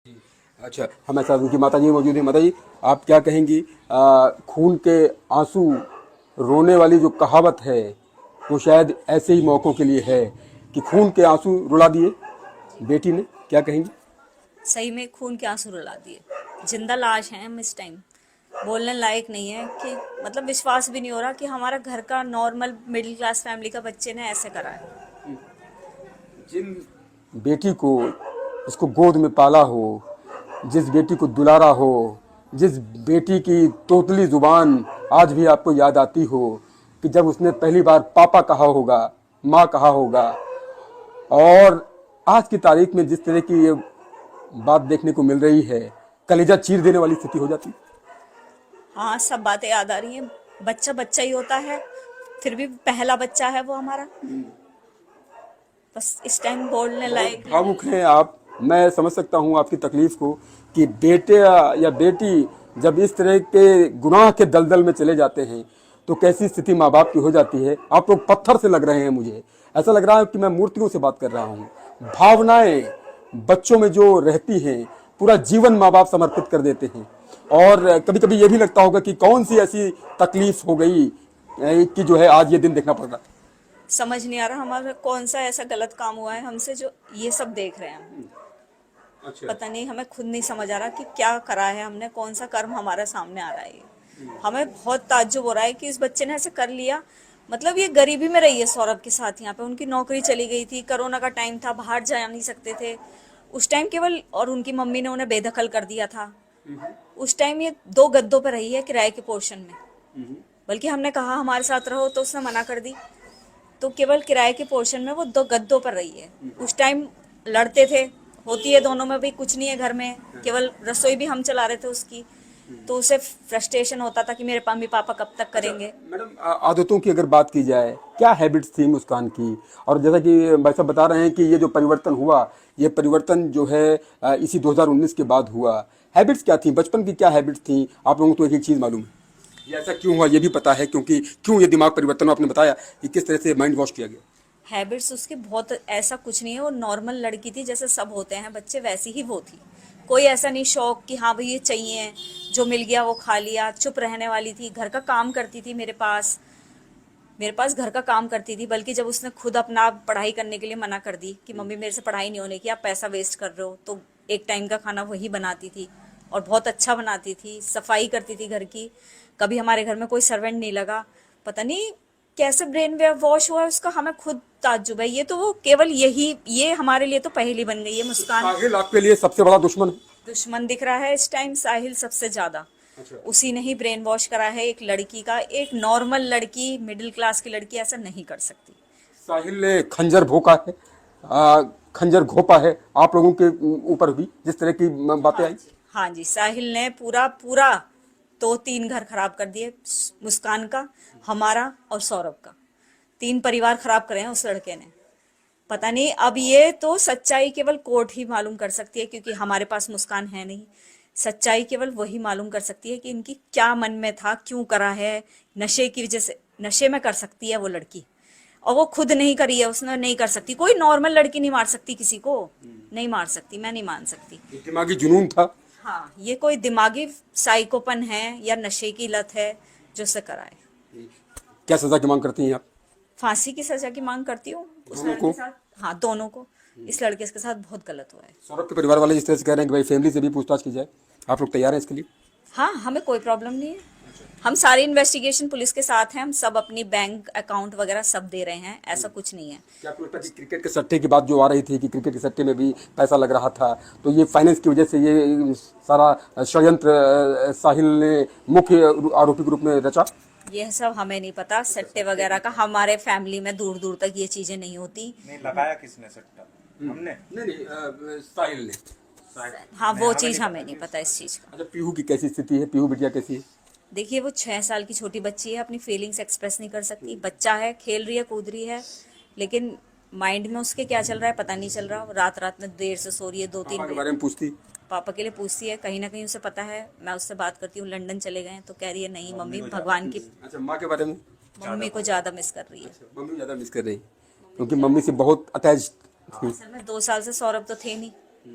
अच्छा, हमारे साथ उनकी माता जी मौजूद है। माता जी, आप क्या कहेंगी? खून के आंसू रोने वाली जो कहावत है वो शायद ऐसे ही मौक़ों के लिए है कि खून के आंसू रुला दिए बेटी ने, क्या कहेंगी? सही में खून के आंसू रुला दिए। जिंदा लाश हैं हम इस टाइम, बोलने लायक नहीं है कि मतलब विश्वास भी नहीं हो रहा कि हमारा घर का नॉर्मल मिडिल क्लास फैमिली का बच्चे ने ऐसे करा है। जिन बेटी को इसको गोद में पाला हो, जिस बेटी को दुलारा हो, जिस बेटी की तोतली जुबान आज भी आपको याद आती हो कि जब उसने पहली बार पापा कहा होगा, माँ कहा होगा, और आज की तारीख में जिस तरह की ये बात देखने को मिल रही है, कलेजा चीर देने वाली स्थिति हो जाती। हाँ, सब बातें याद आ रही हैं। बच्चा बच्चा ही होता है, फिर भी पहला बच्चा है वो हमारा। बस इस टाइम बोलने बहुत लायक नहीं भावुक है। हैं आप। मैं समझ सकता हूँ आपकी तकलीफ को कि बेटे या बेटी जब इस तरह के गुनाह के दलदल में चले जाते हैं तो कैसी स्थिति माँ बाप की हो जाती है। आप लोग पत्थर से लग रहे हैं, मुझे ऐसा लग रहा है कि मैं मूर्तियों से बात कर रहा हूँ। भावनाएं बच्चों में जो रहती हैं, पूरा जीवन माँ बाप समर्पित कर देते हैं। और कभी कभी ये भी लगता होगा कि कौन सी ऐसी तकलीफ हो गई कि जो है आज ये दिन देखना पड़ रहा है। समझ नहीं आ रहा हमारा कौन सा ऐसा गलत काम हुआ है हमसे जो ये सब देख रहे हैं हम। अच्छा। पता नहीं, हमें खुद नहीं समझ आ रहा कि क्या करा है हमने, कौन सा कर्म हमारे सामने आ रहा है ये। हमें बहुत ताज्जुब हो रहा है कि इस बच्चे ने ऐसे कर लिया। मतलब ये गरीबी में रही है सौरभ के साथ, यहाँ पे उनकी नौकरी चली गई थी, कोरोना का टाइम था, बाहर जा नहीं सकते थे उस टाइम केवल, और उनकी मम्मी ने उन्हें बेदखल कर दिया था। उस टाइम ये 2 गद्दों पर रही है किराए के पोर्शन में। बल्कि हमने कहा हमारे साथ रहो तो उसने मना कर दी, तो केवल किराए के पोर्शन में वो 2 गद्दों पर रही है। उस टाइम लड़ते थे, होती है दोनों में भी कुछ नहीं है घर में, केवल रसोई भी हम चला रहे थे उसकी। तो उसे फ्रस्ट्रेशन होता था कि मेरे मम्मी पापा कब तक करेंगे। मैडम, आदतों की अगर बात की जाए, क्या हैबिट्स थी मुस्कान की? और जैसा कि भाई साहब बता रहे हैं कि ये जो परिवर्तन हुआ, ये परिवर्तन जो है इसी 2019 के बाद हुआ। हैबिट्स क्या थी, बचपन की क्या हैबिट्स थी? आप लोगों को तो एक ही चीज़ मालूम है, ये ऐसा क्यों हुआ ये भी पता है, क्योंकि क्यों ये दिमाग परिवर्तन हुआ, आपने बताया कि किस तरह से माइंड वॉश किया गया। हैबिट्स उसकी बहुत ऐसा कुछ नहीं है, वो नॉर्मल लड़की थी जैसे सब होते हैं बच्चे, वैसी ही वो थी। कोई ऐसा नहीं शौक कि हाँ भाई ये चाहिए, जो मिल गया वो खा लिया। चुप रहने वाली थी, घर का काम करती थी मेरे पास घर का काम करती थी। बल्कि जब उसने खुद अपना पढ़ाई करने के लिए मना कर दी कि मम्मी मेरे से पढ़ाई नहीं होने की, आप पैसा वेस्ट कर रहे हो, तो एक टाइम का खाना वही बनाती थी और बहुत अच्छा बनाती थी, सफाई करती थी घर की। कभी हमारे घर में कोई सर्वेंट नहीं लगा। पता नहीं कैसे ब्रेन वेव वॉश हुआ है उसका, हमें खुद ताज्जुब है। ये तो वो केवल यही, ये हमारे लिए तो पहेली बन गई है मुस्कान। साहिल आपके लिए सबसे बड़ा दुश्मन है? दुश्मन दिख रहा है इस टाइम साहिल सबसे ज्यादा। अच्छा। उसी ने ही ब्रेन वॉश करा है एक लड़की का। एक नॉर्मल लड़की, मिडिल क्लास की लड़की ऐसा नहीं कर सकती। साहिल ने खंजर भोंका है, खंजर घोंपा है आप लोगों के ऊपर भी, जिस तरह की बातें हाँ आई। जी, हाँ जी, साहिल ने पूरा पूरा 2-3 घर खराब कर दिए। मुस्कान का, हमारा और सौरभ का 3 परिवार खराब करे हैं उस लड़के ने। पता नहीं, अब ये तो सच्चाई केवल कोर्ट ही मालूम कर सकती है, क्योंकि हमारे पास मुस्कान है नहीं। सच्चाई केवल वही मालूम कर सकती है कि इनकी क्या मन में था, क्यों करा है। नशे की वजह से, नशे में कर सकती है वो लड़की, और वो खुद नहीं करी है, उसने नहीं कर सकती। कोई नॉर्मल लड़की नहीं मार सकती किसी को, नहीं मार सकती, मैं नहीं मान सकती। दिमागी जुनून था। हाँ, ये कोई दिमागी साइकोपन है या नशे की लत है जो उसे कराए। क्या सजा की मांग करती हैं आप? फांसी की सजा की मांग करती हूँ उस दोनों लड़के को? के साथ। हाँ, दोनों को। इस लड़के के साथ बहुत गलत हुआ है। सौरभ के परिवार वाले जिस तरह से कह रहे हैं कि भाई फैमिली से भी पूछताछ की जाए, आप लोग तैयार हैं इसके लिए? हाँ, हमें कोई प्रॉब्लम नहीं है। हम सारी इन्वेस्टिगेशन पुलिस के साथ हैं, हम सब अपनी बैंक अकाउंट वगैरह सब दे रहे हैं, ऐसा कुछ नहीं है। क्या आपको लगता है कि क्रिकेट के सट्टे की बात जो आ रही थी कि क्रिकेट के सट्टे में भी पैसा लग रहा था, तो ये फाइनेंस की वजह से ये सारा षड्यंत्र साहिल ने मुख्य आरोपी के रूप में रचा? यह सब हमें नहीं पता, सट्टे वगैरह का हमारे फैमिली में दूर दूर तक ये चीजें नहीं होती। नहीं लगाया किसने सट्टा? हमने। नहीं, साहिल ने। हाँ, नहीं, वो हमें चीज नहीं हमें पता नहीं कि पता इस चीज का। अच्छा, पीहू की कैसी स्थिति है? पीहू बिटिया कैसी है? देखिए, वो 6 साल की छोटी बच्ची है, अपनी फीलिंग्स एक्सप्रेस नहीं कर सकती। बच्चा है, खेल रही है, कूद रही है, लेकिन माइंड में उसके क्या चल रहा है पता नहीं चल रहा। रात रात में देर से सो रही है, 2-3 पापा के बजे। बारे में पूछती? पापा के लिए पूछती है, कहीं ना कहीं उसे पता है। मैं उससे बात करती हूँ, लंदन चले गए हैं, तो कह रही है नहीं मम्मी, भगवान की। अच्छा, माँ के बारे में? मम्मी को ज्यादा मिस कर रही है। मम्मी ज़्यादा मिस कर रही, क्योंकि मम्मी से बहुत अटैच थी। असल में 2 साल से सौरभ तो थे नहीं,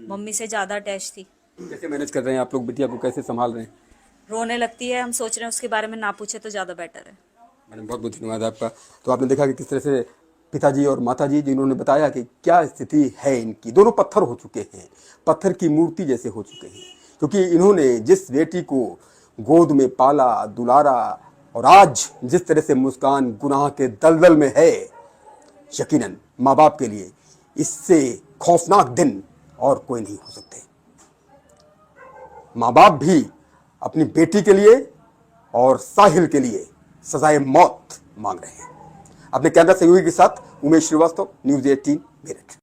मम्मी से ज्यादा अटैच थी। कैसे मैनेज कर रहे हैं आप लोग, बिटिया को कैसे संभाल रहे हैं? रोने लगती है, हम सोच रहे हैं उसके बारे में ना पूछे तो ज़्यादा बेटर है। मैडम बहुत बहुत धन्यवाद आपका। तो आपने देखा कि किस तरह से पिताजी और माताजी जिन्होंने बताया कि क्या स्थिति है इनकी, दोनों पत्थर हो चुके हैं, पत्थर की मूर्ति जैसे हो चुके हैं, क्योंकि इन्होंने जिस बेटी को गोद में पाला दुलारा और आज जिस तरह से मुस्कान गुनाह के दलदल में है, यकीनन माँ बाप के लिए इससे खौफनाक दिन और कोई नहीं हो सकते। माँ बाप भी अपनी बेटी के लिए और साहिल के लिए सजाए मौत मांग रहे हैं। अपने कैमरा सहयोगी के साथ उमेश श्रीवास्तव, न्यूज़ 18 मेरठ।